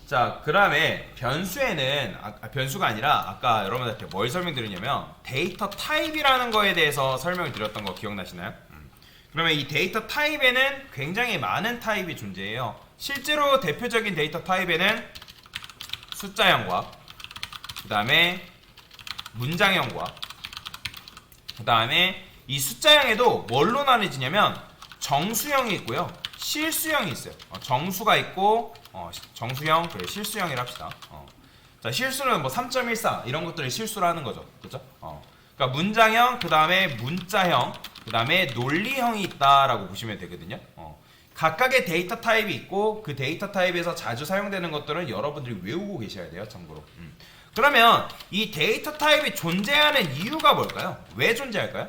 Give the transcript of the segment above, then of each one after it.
자, 그 다음에 변수에는 변수가 아니라 아까 여러분들한테 뭘 설명드리냐면 데이터 타입이라는 거에 대해서 설명을 드렸던 거 기억나시나요? 그러면 이 데이터 타입에는 굉장히 많은 타입이 존재해요. 실제로 대표적인 데이터 타입에는 숫자형과 그 다음에 문장형과 그 다음에 이 숫자형에도 뭘로 나뉘지냐면 정수형이 있고요, 실수형이 있어요. 정수가 있고 정수형, 그래 실수형이라 합시다. 자, 실수는 뭐 3.14 이런 것들을 실수로 하는 거죠, 그죠? 그러니까 문장형, 그 다음에 문자형, 그 다음에 논리형이 있다라고 보시면 되거든요. 각각의 데이터 타입이 있고 그 데이터 타입에서 자주 사용되는 것들은 여러분들이 외우고 계셔야 돼요, 참고로. 그러면 이 데이터 타입이 존재하는 이유가 뭘까요? 왜 존재할까요?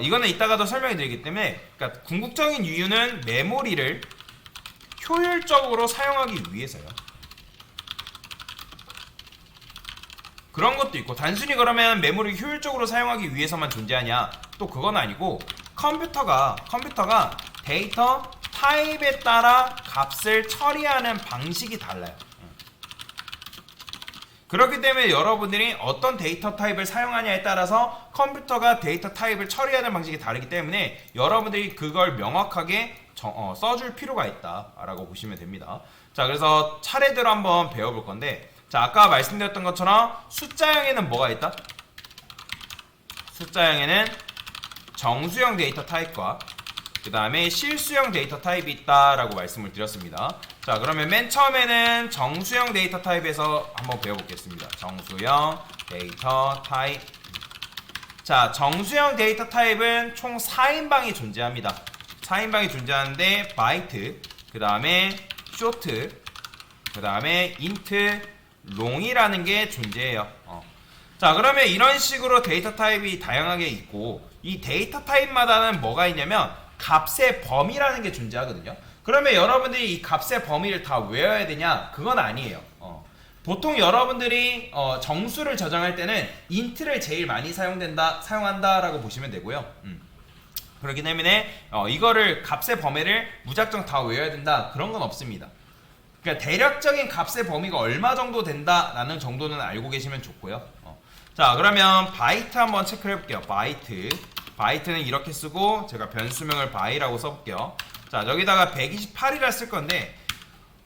이거는 이따가도 설명해 드리기 때문에, 그러니까 궁극적인 이유는 메모리를 효율적으로 사용하기 위해서요. 그런 것도 있고, 단순히 그러면 메모리를 효율적으로 사용하기 위해서만 존재하냐? 또 그건 아니고, 컴퓨터가 데이터 타입에 따라 값을 처리하는 방식이 달라요. 그렇기 때문에 여러분들이 어떤 데이터 타입을 사용하냐에 따라서 컴퓨터가 데이터 타입을 처리하는 방식이 다르기 때문에 여러분들이 그걸 명확하게 써줄 필요가 있다라고 보시면 됩니다. 자, 그래서 차례대로 한번 배워볼 건데, 자, 아까 말씀드렸던 것처럼 숫자형에는 뭐가 있다? 숫자형에는 정수형 데이터 타입과 그 다음에 실수형 데이터 타입이 있다라고 말씀을 드렸습니다. 자, 그러면 맨 처음에는 정수형 데이터 타입에서 한번 배워보겠습니다. 정수형 데이터 타입. 자, 정수형 데이터 타입은 총 4인방이 존재합니다. 4인방이 존재하는데 바이트, 그 다음에 쇼트, 그 다음에 인트, 롱이라는 게 존재해요. 자, 그러면 이런 식으로 데이터 타입이 다양하게 있고, 이 데이터 타입마다는 뭐가 있냐면 값의 범위라는 게 존재하거든요. 그러면 여러분들이 이 값의 범위를 다 외워야 되냐? 그건 아니에요. 보통 여러분들이 정수를 저장할 때는 인트를 제일 많이 사용한다라고 보시면 되고요. 그렇기 때문에 이거를 값의 범위를 무작정 다 외워야 된다, 그런 건 없습니다. 그러니까 대략적인 값의 범위가 얼마 정도 된다라는 정도는 알고 계시면 좋고요. 자, 그러면 바이트 한번 체크를 해볼게요. 바이트는 이렇게 쓰고 제가 변수명을 바이라고 써볼게요. 자, 여기다가 128이라 쓸 건데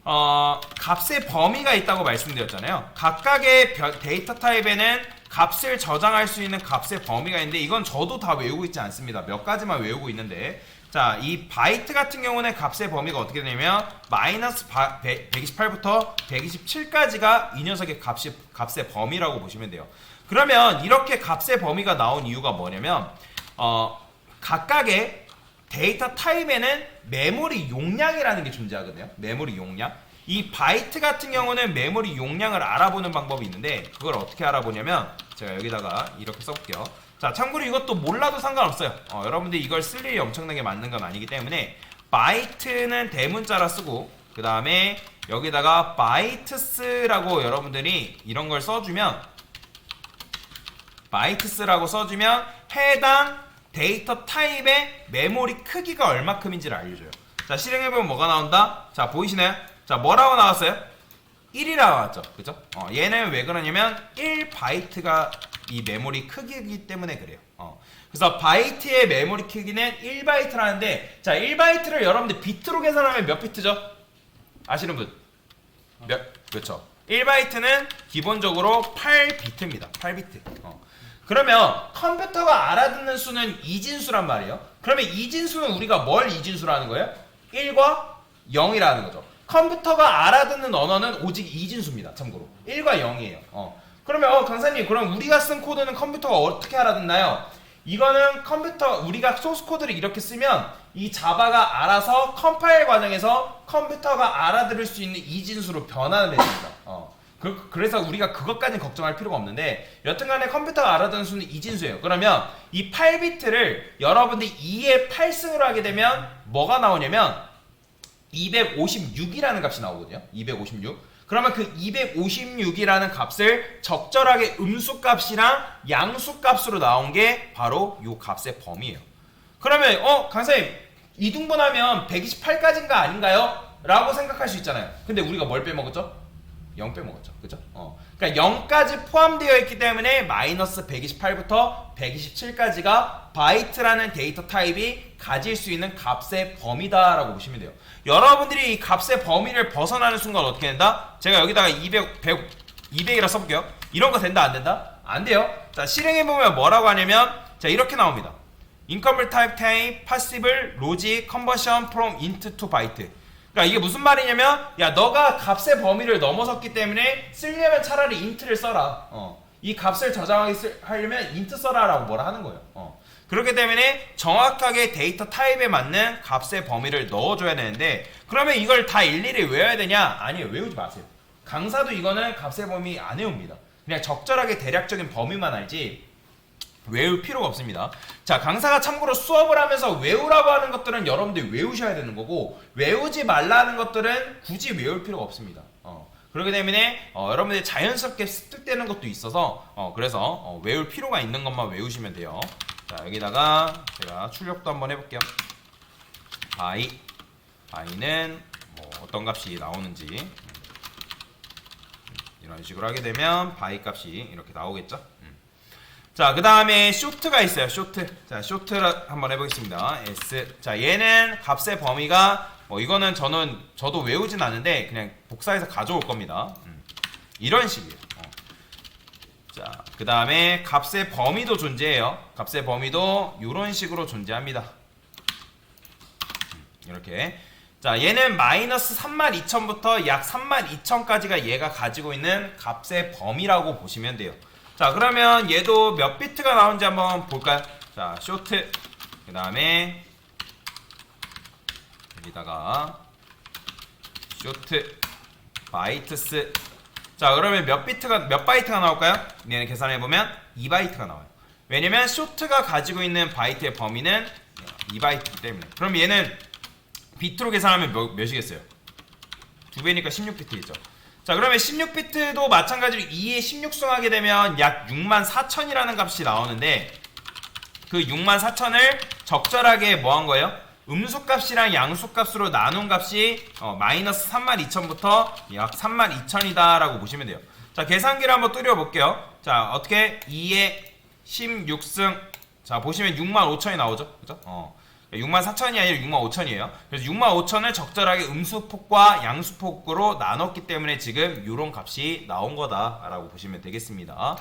값의 범위가 있다고 말씀드렸잖아요. 각각의 데이터 타입에는 값을 저장할 수 있는 값의 범위가 있는데, 이건 저도 다 외우고 있지 않습니다. 몇 가지만 외우고 있는데, 자, 이 바이트 같은 경우는 값의 범위가 어떻게 되냐면 마이너스 128부터 127까지가 이 녀석의 값의 범위라고 보시면 돼요. 그러면 이렇게 값의 범위가 나온 이유가 뭐냐면 각각의 데이터 타입에는 메모리 용량이라는 게 존재하거든요. 메모리 용량. 이 바이트 같은 경우는 메모리 용량을 알아보는 방법이 있는데, 그걸 어떻게 알아보냐면 제가 여기다가 이렇게 써볼게요. 자, 참고로 이것도 몰라도 상관없어요. 여러분들이 이걸 쓸 일이 엄청나게 많은 건 아니기 때문에 바이트는 대문자라 쓰고, 그 다음에 여기다가 바이트스라고 여러분들이 이런 걸 써주면, 바이트스라고 써주면 해당 데이터 타입의 메모리 크기가 얼마큼인지를 알려줘요. 자, 실행해보면 뭐가 나온다? 자, 보이시나요? 자, 뭐라고 나왔어요? 1이라고 나왔죠, 그죠? 얘는 왜 그러냐면 1바이트가 이 메모리 크기이기 때문에 그래요. 그래서 바이트의 메모리 크기는 1바이트라는데, 자, 1바이트를 여러분들 비트로 계산하면 몇 비트죠? 아시는 분? 그렇죠. 1바이트는 기본적으로 8비트입니다. 8비트. 그러면 컴퓨터가 알아듣는 수는 이진수란 말이에요. 그러면 이진수는 우리가 뭘 이진수로 하는 거예요? 1과 0이라는 거죠. 컴퓨터가 알아듣는 언어는 오직 이진수입니다. 참고로 1과 0이에요. 그러면 강사님, 그럼 우리가 쓴 코드는 컴퓨터가 어떻게 알아듣나요? 이거는 우리가 소스 코드를 이렇게 쓰면 이 자바가 알아서 컴파일 과정에서 컴퓨터가 알아들을 수 있는 이진수로 변환을 해줍니다. 그래서 우리가 그것까지는 걱정할 필요가 없는데, 여튼간에 컴퓨터가 알아듣는 수는 이진수예요. 그러면 이 8비트를 여러분들이 2의 8승으로 하게 되면 뭐가 나오냐면 256이라는 값이 나오거든요. 256. 그러면 그 256이라는 값을 적절하게 음수값이랑 양수값으로 나온 게 바로 이 값의 범위예요. 그러면 강사님, 이등분하면 128까지인가 아닌가요? 라고 생각할 수 있잖아요. 근데 우리가 뭘 빼먹었죠? 0 빼먹었죠. 그죠? 그러니까 0까지 포함되어 있기 때문에 마이너스 128부터 127까지가 바이트라는 데이터 타입이 가질 수 있는 값의 범위다 라고 보시면 돼요. 여러분들이 이 값의 범위를 벗어나는 순간 어떻게 된다? 제가 여기다가 200이라 써볼게요. 이런 거 된다 안 된다? 안 돼요. 자, 실행해보면 뭐라고 하냐면 자, 이렇게 나옵니다. Incomplete type type possible logic conversion from int to byte. 그러니까 이게 무슨 말이냐면 야, 너가 값의 범위를 넘어섰기 때문에 쓰려면 차라리 int를 써라. 이 값을 저장하려면 int 써라 라고 뭐라 하는 거예요. 그렇기 때문에 정확하게 데이터 타입에 맞는 값의 범위를 넣어줘야 되는데 그러면 이걸 다 일일이 외워야 되냐? 아니에요. 외우지 마세요. 강사도 이거는 값의 범위 안 외웁니다. 그냥 적절하게 대략적인 범위만 알지 외울 필요가 없습니다. 자, 강사가 참고로 수업을 하면서 외우라고 하는 것들은 여러분들이 외우셔야 되는 거고 외우지 말라는 것들은 굳이 외울 필요가 없습니다. 그렇기 때문에 여러분들이 자연스럽게 습득되는 것도 있어서 그래서 외울 필요가 있는 것만 외우시면 돼요. 자, 여기다가 제가 출력도 한번 해볼게요. 바이는 뭐 어떤 값이 나오는지 이런 식으로 하게 되면 바이 값이 이렇게 나오겠죠. 자, 그 다음에 쇼트가 있어요. 쇼트. 자, 쇼트를 한번 해보겠습니다. S. 자, 얘는 값의 범위가 이거는 저도 외우진 않는데 그냥 복사해서 가져올 겁니다. 이런 식이에요. 자, 그 다음에 값의 범위도 존재해요. 값의 범위도 이런 식으로 존재합니다. 이렇게. 자, 얘는 마이너스 32,000부터 약 32,000까지가 얘가 가지고 있는 값의 범위라고 보시면 돼요. 자, 그러면 얘도 몇 비트가 나오는지 한번 볼까요? 자, 쇼트. 그 다음에 여기다가 쇼트 바이트스. 자, 그러면 몇 바이트가 나올까요? 얘는 계산해보면 2바이트가 나와요. 왜냐면 쇼트가 가지고 있는 바이트의 범위는 2바이트이기 때문에. 그럼 얘는 비트로 계산하면 몇이겠어요? 2배니까 16비트겠죠. 자, 그러면 16비트도 마찬가지로 2에 16승하게 되면 약 64,000이라는 값이 나오는데 그 64,000을 적절하게 뭐 한 거예요? 음수값이랑 양수값으로 나눈 값이 마이너스 32,000부터 약 32,000이다 라고 보시면 돼요. 자, 계산기를 한번 뚜려 볼게요. 자, 어떻게 2에 16승. 자, 보시면 65,000이 나오죠. 그죠? 64,000이 아니라 65,000이에요. 그래서 65,000을 적절하게 음수폭과 양수폭으로 나눴기 때문에 지금 이런 값이 나온 거다라고 보시면 되겠습니다.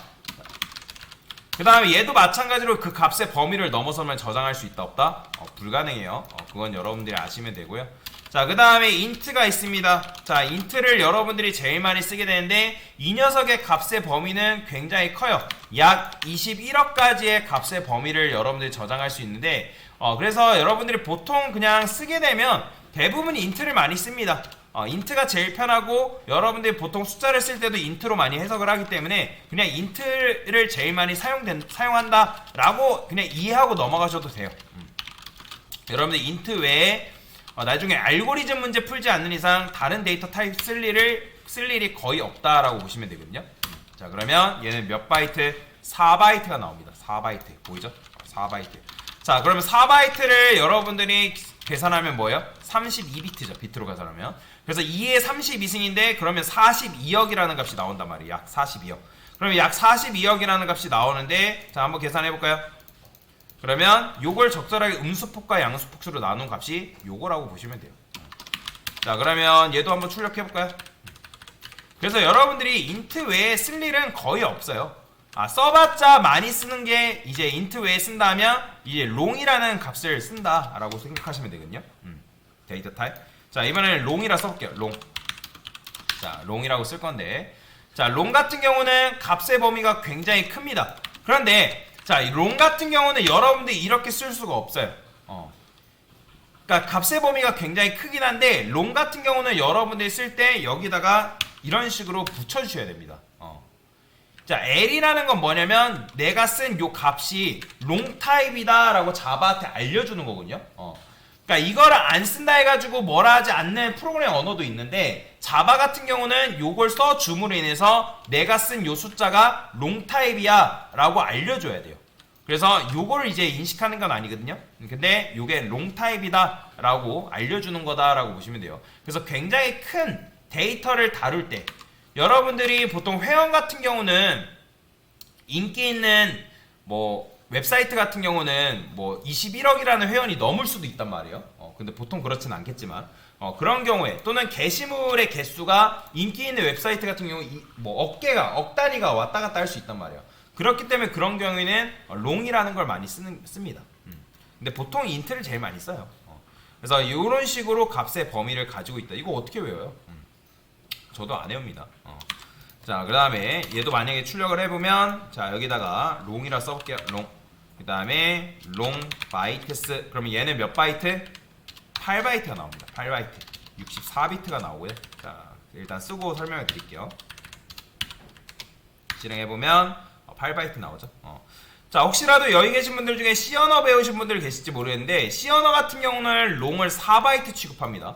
그 다음에 얘도 마찬가지로 그 값의 범위를 넘어서면 저장할 수 있다 없다? 불가능해요. 그건 여러분들이 아시면 되고요. 자, 그 다음에 int가 있습니다. 자, int를 여러분들이 제일 많이 쓰게 되는데 이 녀석의 값의 범위는 굉장히 커요. 약 21억까지의 값의 범위를 여러분들이 저장할 수 있는데 그래서 여러분들이 보통 그냥 쓰게 되면 대부분 int를 많이 씁니다. int가 제일 편하고 여러분들이 보통 숫자를 쓸 때도 int로 많이 해석을 하기 때문에 그냥 int를 제일 많이 사용한다 라고 그냥 이해하고 넘어가셔도 돼요. 여러분들 int 외에 나중에 알고리즘 문제 풀지 않는 이상 다른 데이터 타입 쓸 일이 거의 없다라고 보시면 되거든요. 자, 그러면 얘는 몇 바이트? 4바이트가 나옵니다. 4바이트 보이죠? 4바이트. 자, 그러면 4바이트를 여러분들이 계산하면 뭐예요? 32비트죠. 비트로 계산하면. 그래서 2에 32승인데 그러면 42억이라는 값이 나온단 말이에요. 약 42억. 그러면 약 42억이라는 값이 나오는데 자, 한번 계산해 볼까요? 그러면 요걸 적절하게 음수폭과 양수폭수로 나눈 값이 요거라고 보시면 돼요. 자, 그러면 얘도 한번 출력해 볼까요? 그래서 여러분들이 int 외에 쓸 일은 거의 없어요. 써봤자 많이 쓰는 게 이제 int 외에 쓴다면 이제 long이라는 값을 쓴다라고 생각하시면 되거든요. 데이터 타입. 자, 이번에는 long이라 써볼게요. long. 자, long이라고 쓸 건데 자, long 같은 경우는 값의 범위가 굉장히 큽니다. 그런데 자, 롱 같은 경우는 여러분들이 이렇게 쓸 수가 없어요. 그러니까 값의 범위가 굉장히 크긴 한데 롱 같은 경우는 여러분들이 쓸 때 여기다가 이런 식으로 붙여주셔야 됩니다. 자, L이라는 건 뭐냐면 내가 쓴 요 값이 롱 타입이다 라고 자바한테 알려주는 거거든요. 그러니까 이거를 안 쓴다 해가지고 뭐라 하지 않는 프로그램 언어도 있는데 자바 같은 경우는 요걸 써줌으로 인해서 내가 쓴 요 숫자가 롱 타입이야 라고 알려줘야 돼요. 그래서 요거를 이제 인식하는 건 아니거든요. 근데 요게 롱 타입이다 라고 알려주는 거다라고 보시면 돼요. 그래서 굉장히 큰 데이터를 다룰 때 여러분들이 보통 회원 같은 경우는 인기 있는 뭐 웹사이트 같은 경우는 뭐 21억이라는 회원이 넘을 수도 있단 말이에요. 근데 보통 그렇진 않겠지만 그런 경우에 또는 게시물의 개수가 인기 있는 웹사이트 같은 경우 뭐 억 단위가 왔다 갔다 할 수 있단 말이에요. 그렇기 때문에 그런 경우에는 롱이라는 걸 많이 씁니다. 근데 보통 인트를 제일 많이 써요. 그래서 이런 식으로 값의 범위를 가지고 있다. 이거 어떻게 외워요? 저도 안 외웁니다. 자, 그 다음에 얘도 만약에 출력을 해보면 자 여기다가 롱이라 써볼게요. 롱. 그 다음에 롱 바이트스. 그러면 얘는 몇 바이트? 8바이트가 나옵니다. 8바이트. 64비트가 나오고요. 자, 일단 쓰고 설명을 드릴게요. 실행해보면 8바이트 나오죠. 자, 혹시라도 여기 계신 분들 중에 C 언어 배우신 분들 계실지 모르겠는데 C 언어 같은 경우는 롱을 4바이트 취급합니다.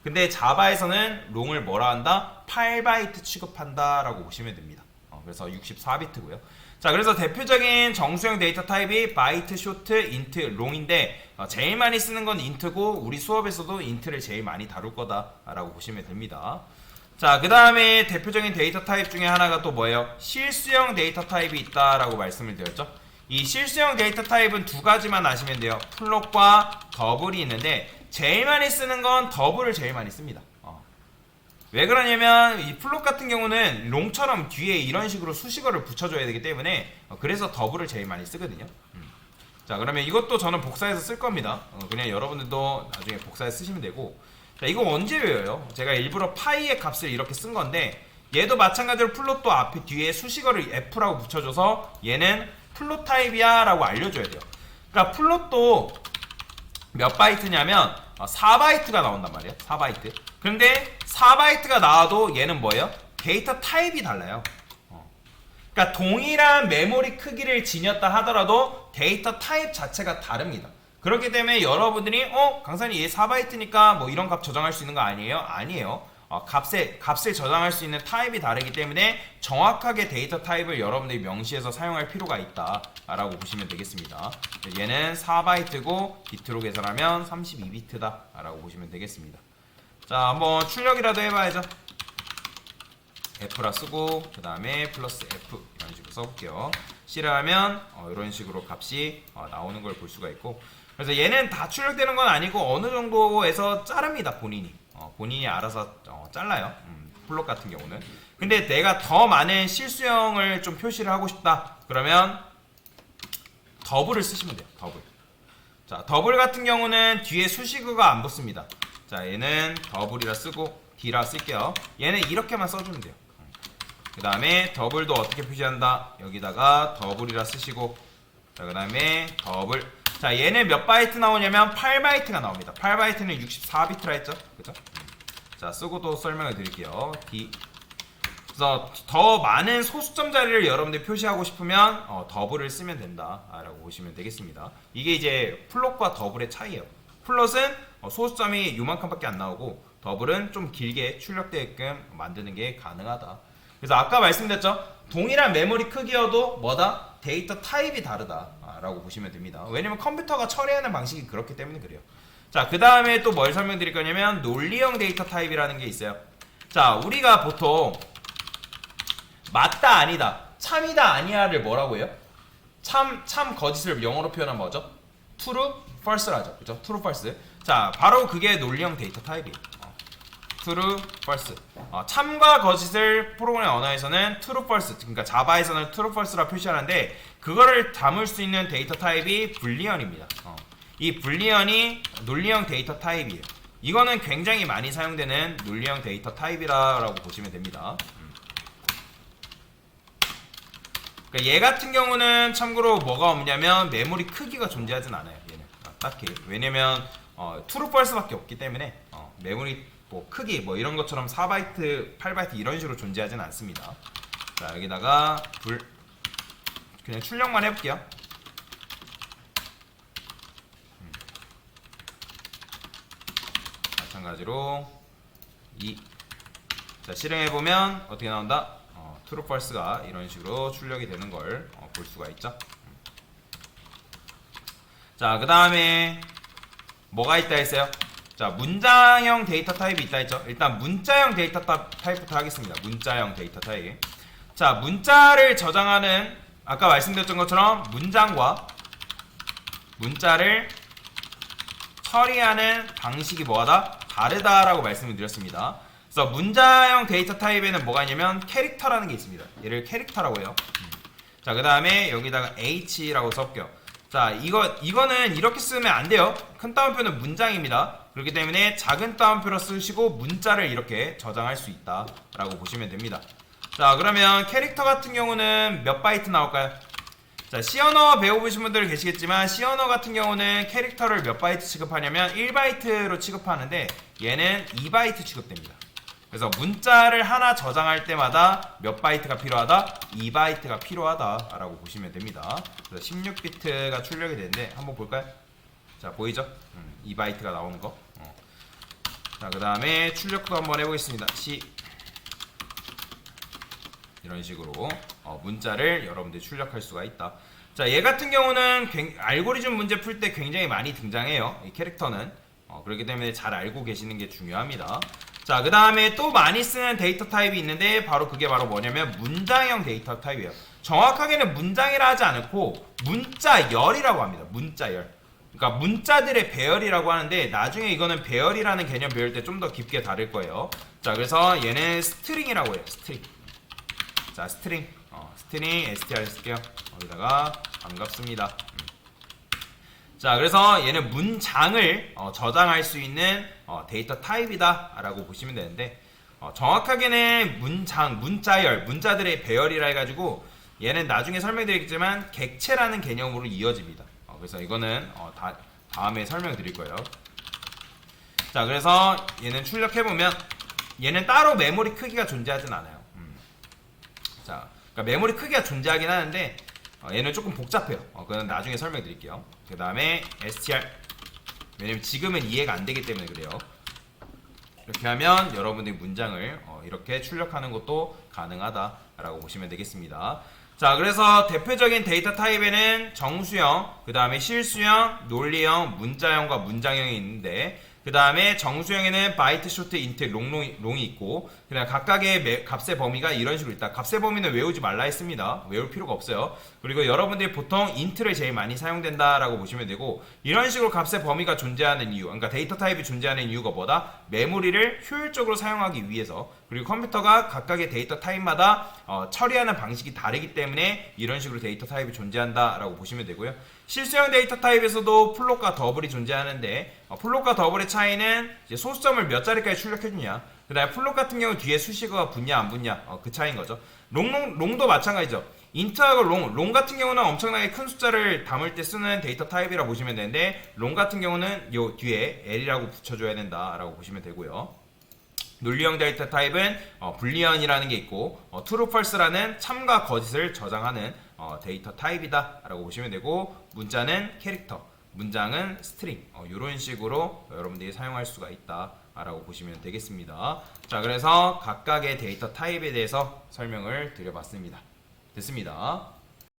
근데 자바에서는 롱을 뭐라 한다? 8바이트 취급한다 라고 보시면 됩니다. 그래서 64비트고요. 자, 그래서 대표적인 정수형 데이터 타입이 바이트, 쇼트, 인트, 롱인데 제일 많이 쓰는 건 인트고 우리 수업에서도 인트를 제일 많이 다룰 거다 라고 보시면 됩니다. 자, 그 다음에 대표적인 데이터 타입 중에 하나가 또 뭐예요? 실수형 데이터 타입이 있다라고 말씀을 드렸죠. 이 실수형 데이터 타입은 두 가지만 아시면 돼요. 플롯과 더블이 있는데 제일 많이 쓰는 건 더블을 제일 많이 씁니다. 왜 그러냐면 이 플롯 같은 경우는 롱처럼 뒤에 이런 식으로 수식어를 붙여줘야 되기 때문에 그래서 더블을 제일 많이 쓰거든요. 자, 그러면 이것도 저는 복사해서 쓸 겁니다. 그냥 여러분들도 나중에 복사해서 쓰시면 되고. 자, 이거 언제 외워요? 제가 일부러 파이의 값을 이렇게 쓴 건데 얘도 마찬가지로 플롯도 앞에 뒤에 수식어를 f라고 붙여줘서 얘는 플롯 타입이야 라고 알려줘야 돼요. 그러니까 플롯도 몇 바이트냐면 4바이트가 나온단 말이에요. 4바이트. 근데 4바이트가 나와도 얘는 뭐예요? 데이터 타입이 달라요. 그러니까 동일한 메모리 크기를 지녔다 하더라도 데이터 타입 자체가 다릅니다. 그렇기 때문에 여러분들이 강사님 얘 4바이트니까 뭐 이런 값 저장할 수 있는 거 아니에요? 아니에요. 값을 저장할 수 있는 타입이 다르기 때문에 정확하게 데이터 타입을 여러분들이 명시해서 사용할 필요가 있다라고 보시면 되겠습니다. 얘는 4바이트고 비트로 계산하면 32비트다 라고 보시면 되겠습니다. 자, 한번 출력이라도 해봐야죠. F라 쓰고 그 다음에 플러스 F 이런 식으로 써볼게요. 실행하면 이런 식으로 값이 나오는 걸 볼 수가 있고, 그래서 얘는 다 출력되는 건 아니고 어느 정도에서 자릅니다. 본인이 알아서 잘라요. 플롯 같은 경우는. 근데 내가 더 많은 실수형을 좀 표시를 하고 싶다 그러면 더블을 쓰시면 돼요. 더블. 자, 더블 같은 경우는 뒤에 수식어가 안 붙습니다. 자, 얘는 더블이라 쓰고 D라 쓸게요. 얘는 이렇게만 써주면 돼요. 그 다음에 더블도 어떻게 표시한다? 여기다가 더블이라 쓰시고, 자, 그 다음에 더블. 자, 얘는 몇 바이트 나오냐면 8바이트가 나옵니다. 8바이트는 64비트라 했죠? 그죠? 자, 쓰고 또 설명을 드릴게요. D. 그래서 더 많은 소수점 자리를 여러분들 표시하고 싶으면 더블을 쓰면 된다라고 보시면 되겠습니다. 이게 이제 플롯과 더블의 차이예요. 플롯은 소수점이 요만큼밖에 안 나오고 더블은 좀 길게 출력되게끔 만드는 게 가능하다. 그래서 아까 말씀드렸죠. 동일한 메모리 크기여도 뭐다? 데이터 타입이 다르다라고 보시면 됩니다. 왜냐면 컴퓨터가 처리하는 방식이 그렇기 때문에 그래요. 자, 그 다음에 또 뭘 설명드릴 거냐면 논리형 데이터 타입이라는 게 있어요. 자, 우리가 보통 맞다 아니다, 참이다 아니야를 뭐라고 해요? 참 거짓을 영어로 표현하면 뭐죠? true, false라죠. 그죠? true, false. 자, 바로 그게 논리형 데이터 타입이에요. true, false. 참과 거짓을 프로그램 언어에서는 true, false, 그러니까 자바에서는 true, false라 표시하는데 그거를 담을 수 있는 데이터 타입이 불리언입니다. 이 불리언이 논리형 데이터 타입이에요. 이거는 굉장히 많이 사용되는 논리형 데이터 타입이라고 보시면 됩니다. 그러니까 얘 같은 경우는 참고로 뭐가 없냐면 메모리 크기가 존재하진 않아요. 얘는 딱히. 왜냐면 true, false밖에 없기 때문에 메모리 뭐 크기 뭐 이런 것처럼 4바이트, 8바이트 이런 식으로 존재하진 않습니다. 자, 여기다가 그냥 출력만 해볼게요. 마찬가지로 자, 실행해보면 어떻게 나온다? true, false가 이런 식으로 출력이 되는 걸 볼 수가 있죠. 자, 그 다음에 뭐가 있다 했어요? 자, 문장형 데이터 타입이 있다 했죠. 일단 문자형 데이터 타입부터 하겠습니다. 문자형 데이터 타입. 자, 문자를 저장하는 아까 말씀드렸던 것처럼 문장과 문자를 처리하는 방식이 뭐하다? 다르다라고 말씀을 드렸습니다. 그래서 문자형 데이터 타입에는 뭐가 있냐면 캐릭터라는 게 있습니다. 얘를 캐릭터라고 해요. 자, 그 다음에 여기다가 h라고 섞여. 자, 이거는 이렇게 쓰면 안 돼요. 큰 따옴표는 문장입니다. 그렇기 때문에 작은 따옴표로 쓰시고 문자를 이렇게 저장할 수 있다 라고 보시면 됩니다. 자, 그러면 캐릭터 같은 경우는 몇 바이트 나올까요? 자, C 언어 배워보신 분들 계시겠지만 C 언어 같은 경우는 캐릭터를 몇 바이트 취급하냐면 1바이트로 취급하는데 얘는 2바이트 취급됩니다. 그래서 문자를 하나 저장할 때마다 몇 바이트가 필요하다? 2바이트가 필요하다 라고 보시면 됩니다. 그래서 16비트가 출력이 되는데 한번 볼까요? 자, 보이죠? 2바이트가 나오는 거. 자, 그 다음에 출력도 한번 해보겠습니다. C 이런 식으로 문자를 여러분들이 출력할 수가 있다. 자, 얘 같은 경우는 알고리즘 문제 풀 때 굉장히 많이 등장해요. 이 캐릭터는 그렇기 때문에 잘 알고 계시는 게 중요합니다. 자, 그 다음에 또 많이 쓰는 데이터 타입이 있는데 그게 바로 뭐냐면 문장형 데이터 타입이에요. 정확하게는 문장이라 하지 않고 문자열이라고 합니다. 문자열. 그러니까 문자들의 배열이라고 하는데 나중에 이거는 배열이라는 개념 배울 때 좀 더 깊게 다룰 거예요. 자, 그래서 얘는 스트링이라고 해요. 스트링. 자, 스트링. 스트링 str 쓸게요. 여기다가 반갑습니다. 자, 그래서 얘는 문장을 저장할 수 있는 데이터 타입이다 라고 보시면 되는데 정확하게는 문자열, 문자들의 배열이라 해가지고 얘는 나중에 설명드리겠지만 객체라는 개념으로 이어집니다. 그래서 이거는 다음에 설명드릴 거예요. 자, 그래서 얘는 출력해보면 얘는 따로 메모리 크기가 존재하진 않아요. 자, 그러니까 메모리 크기가 존재하긴 하는데 얘는 조금 복잡해요. 그건 나중에 설명드릴게요. 그 다음에 str, 왜냐면 지금은 이해가 안 되기 때문에 그래요. 이렇게 하면 여러분들이 문장을 이렇게 출력하는 것도 가능하다라고 보시면 되겠습니다. 자, 그래서 대표적인 데이터 타입에는 정수형, 그 다음에 실수형, 논리형, 문자형과 문장형이 있는데 그 다음에 정수형에는 바이트, 쇼트, 인트, 롱이 있고 그 다음 각각의 값의 범위가 이런 식으로 있다. 값의 범위는 외우지 말라 했습니다. 외울 필요가 없어요. 그리고 여러분들이 보통 인트를 제일 많이 사용된다라고 보시면 되고 이런 식으로 값의 범위가 존재하는 이유, 그러니까 데이터 타입이 존재하는 이유가 뭐다? 메모리를 효율적으로 사용하기 위해서, 그리고 컴퓨터가 각각의 데이터 타입마다 처리하는 방식이 다르기 때문에 이런 식으로 데이터 타입이 존재한다라고 보시면 되고요. 실수형 데이터 타입에서도 플롯과 더블이 존재하는데 플롯과 더블의 차이는 이제 소수점을 몇 자리까지 출력해주냐, 그 다음에 플롯 같은 경우 뒤에 수식어가 붙냐 안 붙냐 그 차이인 거죠. 롱도 마찬가지죠. 인트하고 롱 같은 경우는 엄청나게 큰 숫자를 담을 때 쓰는 데이터 타입이라 보시면 되는데 롱 같은 경우는 요 뒤에 L이라고 붙여줘야 된다라고 보시면 되고요. 논리형 데이터 타입은 불리언이라는 게 있고 true, false라는 참과 거짓을 저장하는 데이터 타입이다 라고 보시면 되고 문자는 캐릭터, 문장은 스트링 이런 식으로 여러분들이 사용할 수가 있다 라고 보시면 되겠습니다. 자, 그래서 각각의 데이터 타입에 대해서 설명을 드려봤습니다. 됐습니다.